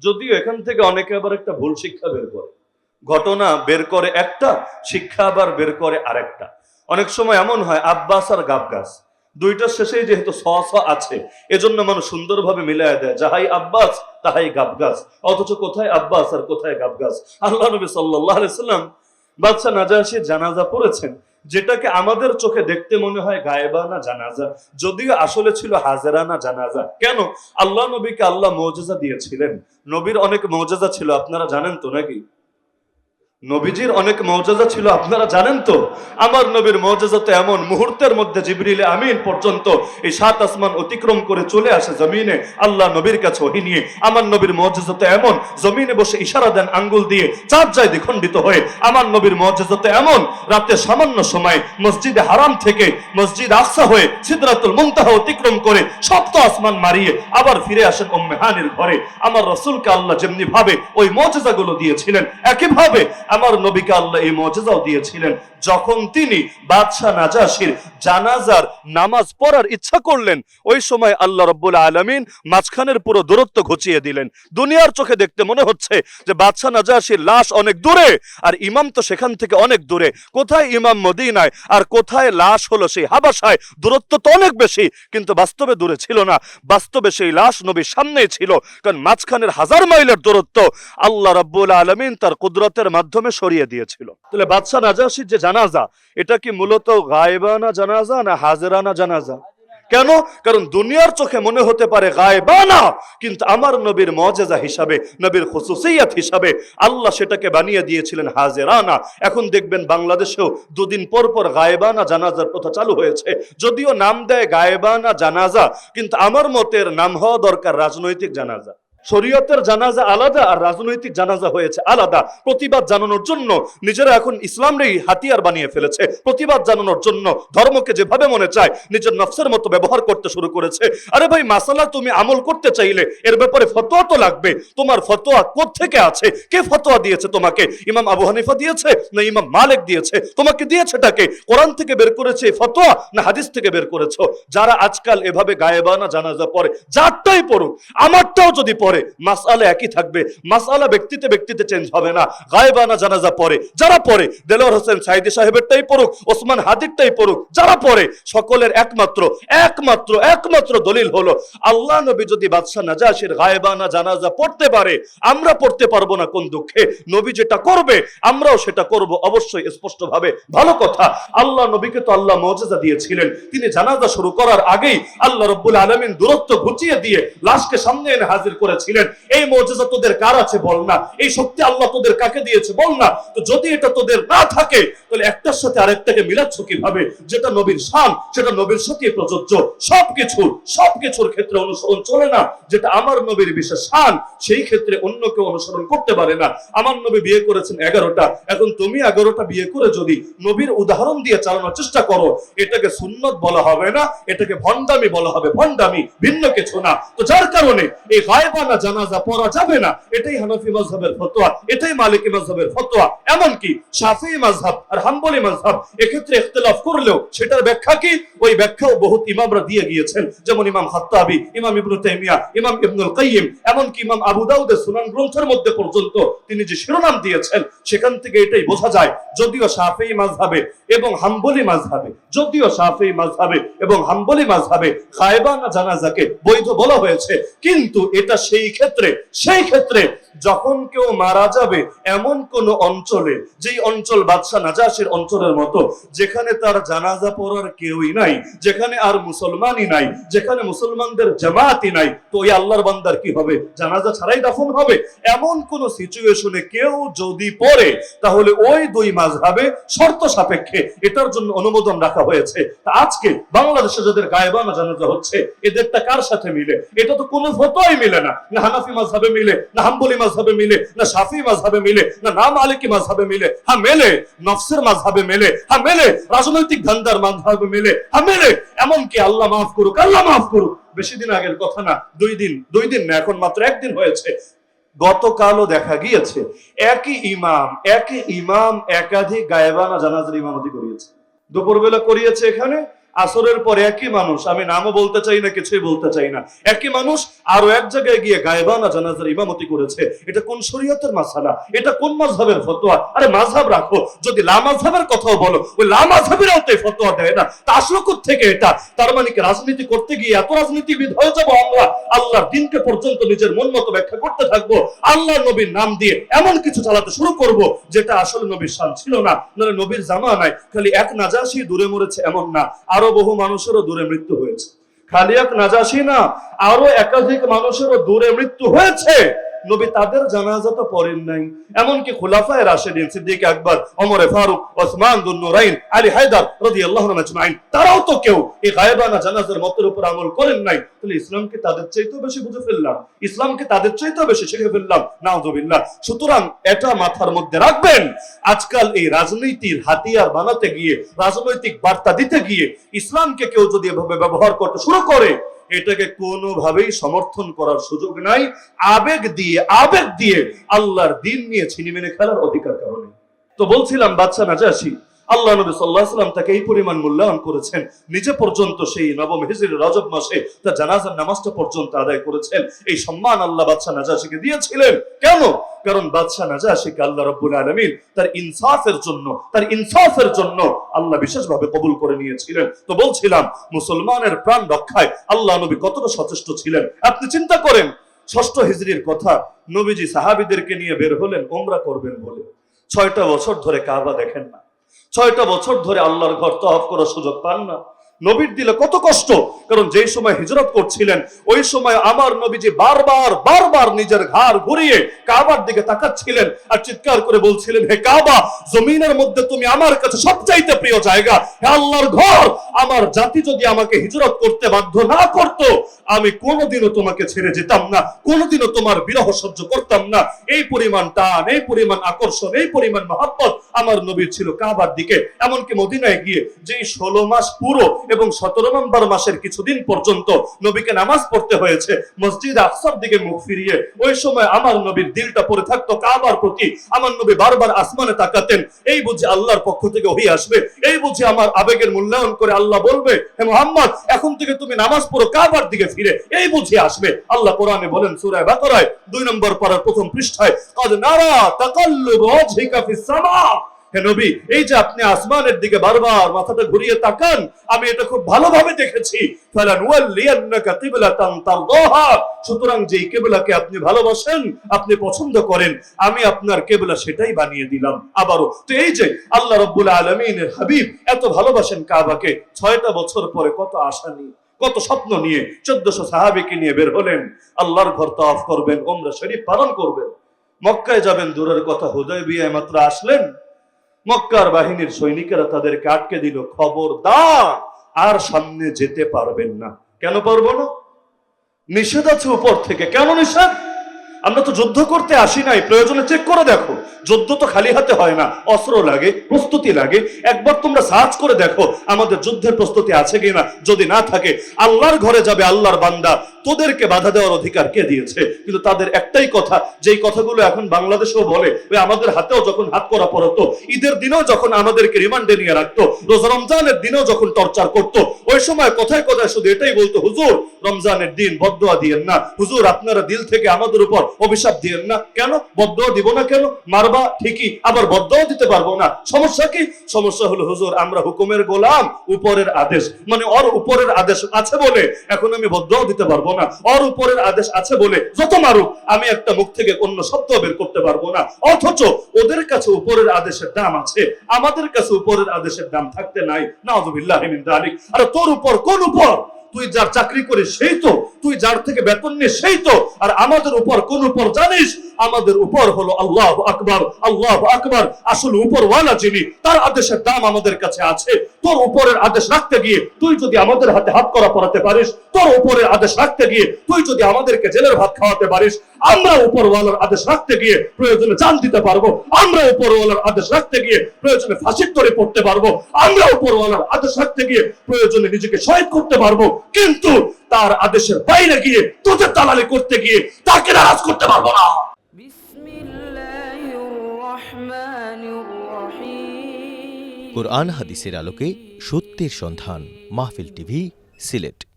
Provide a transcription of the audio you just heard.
যদিও এখান থেকে অনেকে আবার একটা ভুল শিক্ষা বের করে, ঘটনা বের করে একটা, শিক্ষা আবার বের করে আরেকটা। অনেক সময় এমন হয় আব্বাস আর গাবগাস দুইটার শেষেই যেহেতু স আছে, এজন্য মানুষ সুন্দরভাবে মিলাই দেয়, যাহাই আব্বাস তাহাই গাবগাস, অথচ কোথায় আব্বাস আর কোথায় গাবগাস। আল্লাহ নবী সাল্লাল্লাহু আলাইহি সাল্লাম বাদশা নাজাশির জানাজা পড়েছেন, যেটাকে আমাদের চোখে দেখতে মনে হয় গায়েবানা জানাজা, যদিও আসলে ছিল হাজেরানা জানাজা। কেন? আল্লাহ নবীকে আল্লাহ মুজিজা দিয়েছিলেন। নবীর অনেক মুজিজা ছিল, আপনারা জানেন তো নাকি? নবীজির অনেক মুজিজা ছিল, আপনারা জানেন তো? আমার নবীর মুজিজা তো এমন, মুহূর্তের মধ্যে জিবরিল আমিন পর্যন্ত এই 7 আসমান অতিক্রম করে চলে আসে জমিনে আল্লাহ নবীর কাছে ওহী নিয়ে। আমার নবীর মুজিজা তো এমন, জমিনে বসে ইশারা দেন আঙ্গুল দিয়ে, চাঁদ যায় দ্বিখণ্ডিত হয়ে। আমার নবীর মুজিজা তো এমন, রাতে সামান্য সময় মসজিদে হারাম থেকে মসজিদ আকসা হয়ে সিদরাতুল মুনতাহা অতিক্রম করে 7 আসমান মারিয়ে আবার ফিরে আসেন উম্মে হানির ঘরে। আমার রাসূলকে আল্লাহ যেমনি ভাবে ওই মুজিজাগুলো দিয়েছিলেন, একইভাবে আমার নবীকে আল্লাহ এই মুজিজাও দিয়েছিলেন। যখন তিনি বাদশা নাজাশির জানাজার নামাজ পড়ার ইচ্ছা করলেন, ওই সময় আল্লাহ রাব্বুল আলামিন মাঝখানের পুরো দূরত্ব ঘুচিয়ে দিলেন। দুনিয়ার চোখে দেখতে মনে হচ্ছে যে বাদশা নাজাশির লাশ অনেক দূরে, আর ইমাম তো সেখান থেকে অনেক দূরে। কোথায় ইমাম মদিনায় আর কোথায় লাশ হলো সেই হাবাসায়, দূরত্ব তো অনেক বেশি, কিন্তু বাস্তবে দূরে ছিল না। বাস্তবে সেই লাশ নবীর সামনেই ছিল, কারণ মাঝখানের 1000 মাইলের দূরত্ব আল্লাহ রাব্বুল আলামিন তার কুদরতের মাধ্যমে সরিয়ে দিয়েছিল। তাহলে বাদশা নাজাশির যে জানাজা, এটা কি মূলত গায়েবানা জানাজা না হাজেরানা জানাজা? কেন? কারণ দুনিয়ার চোখে মনে হতে পারে গায়েবানা, কিন্তু আমার নবীর মুজিজা হিসাবে, নবীর খুসুসিয়াত হিসাবে আল্লাহ সেটাকে বানিয়ে দিয়েছিলেন হাজেরানা। এখন দেখবেন বাংলাদেশেও 2 দিন পর পর গায়েবানা জানাজার প্রথা চালু হয়েছে। যদিও নাম দেয় গায়েবানা জানাজা, কিন্তু আমার মতের নাম হওয়া দরকার রাজনৈতিক জানাজা। শরীয়তের জানাজা আলাদা আর রাজনৈতিক জানাজা হয়েছে আলাদা। প্রতিবাদ জানানোর জন্য নিজেরা এখন ইসলামকেই হাতিয়ার বানিয়ে ফেলেছে। প্রতিবাদ জানানোর জন্য ধর্মকে যেভাবে মনে চায় নিজের নফসের মতো ব্যবহার করতে শুরু করেছে। আরে ভাই, মাসালা তুমি আমল করতে চাইলে এর ব্যাপারে ফতোয়া তো লাগবে। তোমার ফতোয়া কোত্থেকে আছে? কে ফতোয়া দিয়েছে তোমাকে? ইমাম আবু হানিফা দিয়েছে না ইমাম মালিক দিয়েছে? তোমাকে দিয়েছেটাকে? কোরআন থেকে বের করেছে ফতোয়া না হাদিস থেকে বের করেছো? যারা আজকাল এভাবে গায়েবানা জানাজা পড়ে, যারটাই পড়ুক, আমারটাও যদি পড়ে, মাসআলা একই থাকবে। মাসআলা ব্যক্তিতে ব্যক্তিতে চেঞ্জ হবে না। গায়েবানা জানাজা পড়ে যারা পড়ে, দেলোয়ার হোসেন সাইদি সাহেবেরটাই পড়ুক, ওসমান হাদিরটাই পড়ুক, যারা পড়ে সকলের একমাত্র একমাত্র একমাত্র দলিল হলো আল্লাহ নবী যদি বাদশা নাজাশির গায়েবানা জানাজা পড়তে পারে, আমরা পড়তে পারবো না কোন দুঃখে? নবী যেটা করবে আমরাও সেটা করব, অবশ্যই স্পষ্টভাবে। ভালো কথা, আল্লাহ নবীকে তো আল্লাহ মুজিজা দিয়েছিলেন। তিনি জানাজা শুরু করার আগেই আল্লাহ রাব্বুল আলামিন দূরত্ব ঘুচিয়ে দিয়ে লাশকে সামনে এনে হাজির করেছিলেন। এই মুজিজা তোদের কার আছে বল না? এই শক্তি আল্লাহ তোদের কাকে দিয়েছে বল না? তো যদি এটা তোদের না থাকে, তাহলে একটার সাথে আরেকটাকে মিলাচ্ছ কিভাবে? যেটা নবীর শান সেটা নবীর সাথে প্রযোজ্য। সবকিছুর ক্ষেত্রে অনুসরণ চলে না। যেটা আমার নবীর বিশেষ শান, সেই ক্ষেত্রে অন্য কেউ অনুসরণ করতে পারে না। আমার নবী বিয়ে করেছেন 11টা, এখন তুমি 11টা বিয়ে করে যদি নবীর উদাহরণ দিয়ে চালানোর চেষ্টা করো, এটাকে সুন্নত বলা হবে না, এটাকে ভণ্ডামি বলা হবে। ভণ্ডামি, ভিন্ন কিছু না। তো যার কারণে এই গায়েবানা জানাজা পড়া যাবে না, এটাই হানাফি মাযহাবের ফতোয়া, এটাই মালিকি মাযহাবের ফতোয়া। এমনকি শাফিঈ মাযহাব আর হাম্বলি মাযহাব এক্ষেত্রে ইখতিলাফ করলেও সেটার ব্যাখ্যা কি, ওই ব্যাখ্যাও বহুত ইমামরা দিয়ে গিয়েছেন। যেমন ইমাম খাত্তাবী, ইমাম ইবনে তাইমিয়া, ইমাম ইবনুল কাইয়িম, এমনকি ইমাম আবু দাউদের সুনান গ্রন্থের মধ্যে পর্যন্ত তিনি যে শিরোনাম দিয়েছেন, সেখান থেকে এটাই বোঝা যায়, যদিও শাফিঈ মাযহাবে এবং হাম্বলি মাযহাবে, গায়েবানা জানাজাকে বৈধ বলা হয়েছে, কিন্তু এটা সেই ক্ষেত্রে যখন কেউ মারা যাবে এমন কোন অঞ্চলে, যেই অঞ্চল বাদশা নাজাশির অঞ্চলের মতো, যেখানে তার জানাজা পড়ার কেউই নাই, যেখানে আর মুসলমানই নাই, যেখানে মুসলমানদের জামাতই নাই, তো ওই আল্লাহর বান্দার কি হবে? জানাজা ছাড়াই দাফন হবে? এমন কোন সিচুয়েশনে কেউ যদি পড়ে, তাহলে ওই 2 মাযহাবে শর্ত সাপেক্ষে এটার জন্য অনুমোদন রাখা হয়েছে। আজকে বাংলাদেশে যাদের গায়েবানা জানাজা হচ্ছে, এদেরটা কার সাথে মিলে? এটা তো কোনো ফতোয়াই মিলে না। না হানাফি মাযহাবে মিলে, না হাম্বলি মাযহাবে মিলে, না শাফিঈ মাযহাবে মিলে, না মালিকি মাযহাবে মিলে। হ্যাঁ মেলে, নফসের মাযহাবে মেলে, হ্যাঁ মেলে, রাজনৈতিক ধান্দার মাযহাবে মেলে, হ্যাঁ মেলে। এমনকি আল্লাহ মাফ করুক, বেশি দিন আগের কথা না, 2 দিন না, এখন মাত্র 1 দিন হয়েছে, গতকালও দেখা গিয়েছে একই ইমাম একাধিক গায়েবানা জানাজার ইমামতি করিয়েছে। দুপুরবেলা করিয়েছে এখানে, আসরের পরে একই মানুষ, আমি নামও বলতে চাই না, কিছুই বলতে চাই না, একই মানুষ আরো এক জায়গায় গিয়ে গায়বানা জানাজার ইমামতি করেছে। এটা কোন শরীয়তের মাসালা? এটা কোন মাযহাবের ফতোয়া? আরে মাযহাব রাখো, যদি লা মাযহাবের কথাও বলো, ওই লা মাযহাবেরাও তো ফতোয়া দেয় না। তা আসলো থেকে এটা? তার মানে কি রাজনীতি করতে গিয়ে এত রাজনীতিবিদ হয়ে যাবো আমরা? আল্লাহর দিনকে পর্যন্ত নিজের মন মতো ব্যাখ্যা করতে থাকবো, আল্লাহর নবীর নাম দিয়ে এমন কিছু চালাতে শুরু করব যেটা আসলে নবীর শান ছিল না। মানে নবীর জামানায় খালি এক নাজাশী দূরে মরেছে এমন না, আরো বহু মানুষেরও দূরে মৃত্যু হয়েছে। খালি এক নাজাশী না, আরো একাধিক মানুষেরও দূরে মৃত্যু হয়েছে। নবী তাদের জানাজা তো পড়েন নাই। এমনকি খুলাফায়ে রাশিদিন সিদ্দিক আকবর, ওমর ফারুক, ওসমান দুন নুরাইন, আলী হায়দার রাদিয়াল্লাহু আজমাইন, তারাও তো কেউ এই গায়বানা জানাজার মতের উপর আমল করেন নাই। তাহলে ইসলামকে তাদের চাইতেও বেশি বুঝে ফেললাম, ইসলামকে তাদের চাইতেও বেশি শিখে ফেললাম, নাউযুবিল্লাহ। সুতরাং এটা মাথার মধ্যে রাখবেন। আজকাল এই রাজনীতির হাতিয়ার বানাতে গিয়ে, রাজনৈতিক বার্তা দিতে গিয়ে ইসলামকে কেউ যদি এভাবে ব্যবহার করতে শুরু করে, এটাকে কোনোভাবেই সমর্থন করার সুযোগ নাই। আবেগ দিয়ে আল্লাহর দিন নিয়ে ছিনিমিনি খেলার অধিকার কারণে। তো বলছিলাম, বাদশা নাজাশী, আল্লাহ নবী সাল্লাল্লাহু আলাইহি ওয়াসাল্লাম তাকে এই পরিমাণ মূল্যায়ন করেছেন, নিজে পর্যন্ত সেই নবম হিজরি রজব মাসে তার জানাজার নামাজটা পর্যন্ত আদায় করেছেন। এই সম্মান আল্লাহ বাদশা নাজাশীকে দিয়েছিলেন। কেন? কারণ বাদশা নাজাশীকে আল্লাহ রাব্বুল আলামিন তার ইনসাফের জন্য আল্লাহ বিশেষভাবে কবুল করে নিয়েছিলেন। তো বলছিলাম, মুসলমানের প্রাণ রক্ষায় আল্লাহ নবী কতটা সচেষ্ট ছিলেন আপনি চিন্তা করেন। ষষ্ঠ হিজরির কথা, নবীজি সাহাবীদেরকে নিয়ে বের হলেন উমরা করবেন বলে। 6টা বছর ধরে কাবা দেখেন না, 6টা বছর ধরে আল্লাহর ঘর তওয়াফ করার সুযোগ পান না। নবীর দিলে কত কষ্ট, কারণ যেই সময় হিজরত করছিলেন ওই সময় আমার নবীজি বারবার নিজের ঘাড় ঘুরিয়ে কাবার দিকে তাকাচ্ছিলেন আর চিৎকার করে বলছিলেন, হে কাবা, জমিনের মধ্যে তুমি আমার কাছে সবচাইতে প্রিয় জায়গা, হে আল্লাহর ঘর, আমার জাতি যদি আমাকে হিজরত করতে বাধ্য না করত, আমি কোনোদিনও তোমাকে ছেড়ে যেতাম না, কোনোদিনও তোমার বিরহ সহ্য করতাম না। এই পরিমাণ টান, এই পরিমাণ আকর্ষণ, এই পরিমাণ মহব্বত আমার নবীর ছিল কাবার দিকে। এমনকি মদিনায় গিয়ে যে 16 মাস পুরো এবং 17 নম্বর মাসের কিছুদিন পর্যন্ত নবীকে নামাজ পড়তে হয়েছে মসজিদ আকসার দিকে মুখ ফিরিয়ে, ওই সময় আমার নবীর দিলটা পড়ে থাকতো কাবার প্রতি। আমার নবী বারবার আসমানে তাকাতেন, এই বুঝি আল্লাহর পক্ষ থেকে ওহী আসবে, এই বুঝি আমার আবেগের মূল্যায়ন করে আল্লাহ বলবে, হে মুহাম্মদ, এখন থেকে তুমি নামাজ পড়ো কাবার দিকে ফিরে, এই বুঝি আসবে। আল্লাহ কোরআনে বলেন সূরা বাকারায় 2 নম্বর পারার প্রথম পৃষ্ঠায়, কাদ নারা তাকাল্লুব ওয়াজহিকা ফিস সামা, হে নবী, এই যে আপনি আসমানের দিকে বারবার মাথাটা ঘুরিয়ে তাকান, আমি এটা খুব ভালোভাবে দেখেছি। ফালানুওয়াল্লিয়ান্নাকা কিবলাতান তারদাহা, সুতরাং যেই কিবলাকে আপনি ভালোবাসেন, আপনি পছন্দ করেন, আমি আপনার কিবলা সেটাই বানিয়ে দিলাম। আবারো তো এই যে আল্লাহ রাব্বুল আলামিনের হাবিব এত ভালোবাসেন কাবাকে, 6টা বছর পরে কত আশা নিয়ে, কত স্বপ্ন নিয়ে 1400 সাহাবীকে নিয়ে বের হলেন, আল্লাহর ঘর তওয়াফ করবেন, উমরা শরীফ পালন করবেন। মক্কায় যাবেন দূরের কথা, হুদায়বিয়ায় মাত্র আসলেন, মক্কার বাহিনীর সৈনিকেরা তাদেরকে আটকে দিল, খবরদার আর সামনে যেতে পারবেন না। কেন পারবো না? নিষেধ আছে উপর থেকে। কেন নিষেধ? আমরা তো যুদ্ধ করতে আসি নাই, প্রয়োজনে চেক করে দেখো, যুদ্ধ তো খালি হাতে হয় না, অস্ত্র লাগে, প্রস্তুতি লাগে। একবার তোমরা সার্চ করে দেখো আমাদের যুদ্ধের প্রস্তুতি আছে কিনা, যদি না থাকে আল্লাহর ঘরে যাবে আল্লাহর বান্দা, তোদেরকে বাধা দেওয়ার অধিকার কে দিয়েছে? কিন্তু তাদের একটাই কথা, যেই কথাগুলো এখন বাংলাদেশেও বলে, ওই আমাদের হাতেও যখন হাত করা পড়তো, ঈদের দিনেও যখন আমাদেরকে রিমান্ডে নিয়ে রাখতো, রোজা রমজানের দিনেও যখন টর্চার করতো, ওই সময় কথায় কথায় শুধু এটাই বলতো, হুজুর রমজানের দিন বদদোয়া দিয়েন না, হুজুর আপনারা দিল থেকে আমাদের উপর অভিশাপ দিয়েন না। কেন বদদোয়া দিব না? কেন? মারবা ঠিকই, আবার বদদোয়া দিতে পারবো না, সমস্যা কি? সমস্যা হলো হুজুর আমরা হুকুমের গোলাম, উপরের আদেশ, মানে ওর উপরের আদেশ আছে বলে এখন আমি বদদোয়া দিতে পারবো না, ওর উপরের আদেশ আছে বলে যত মারুক আমি একটা মুখ থেকে অন্য শব্দ বের করতে পারবো না। অথচ ওদের কাছে উপরের আদেশের দাম আছে, আমাদের কাছে উপরের আদেশের দাম থাকতে নাই। নাউযুবিল্লাহি মিন যালিক। আর তোর উপর কোন উপর? তুই যার চাকরি করিস সেই তো, তুই যার থেকে বেতন নিস সেই তো। আর আমাদের উপর কোন উপর জানিস? আমাদের উপর হলো আল্লাহু আকবার, আল্লাহু আকবার। আসলে উপরওয়ালা যিনি, তার আদেশের দাম আমাদের কাছে আছে। তোর উপরের আদেশ রাখতে গিয়ে তুই যদি আমাদের হাতে হাত করা পরাতে পারিস, তোর উপরের আদেশ রাখতে গিয়ে তুই যদি আমাদেরকে জেলের ভাত খাওয়াতে পারিস, আমরা উপরওয়ালার আদেশ রাখতে গিয়ে প্রয়োজনে জান দিতে পারবো, আমরা উপরওয়ালার আদেশ রাখতে গিয়ে প্রয়োজনে ফাঁসির দড়ি পড়তে পারবো, আমরা উপরওয়ালার আদেশ রাখতে গিয়ে প্রয়োজনে নিজেকে শহীদ করতে পারবো। কিন্তু তার আদেশের বাইরে গিয়ে তোদের দালালি করতে গিয়ে তাকে নারাজ করতে পারবো না। বিসমিল্লাহির রহমানির রহিম। কোরআন হাদিসের আলোকে সত্যের সন্ধান। মাহফিল টিভি, সিলেট।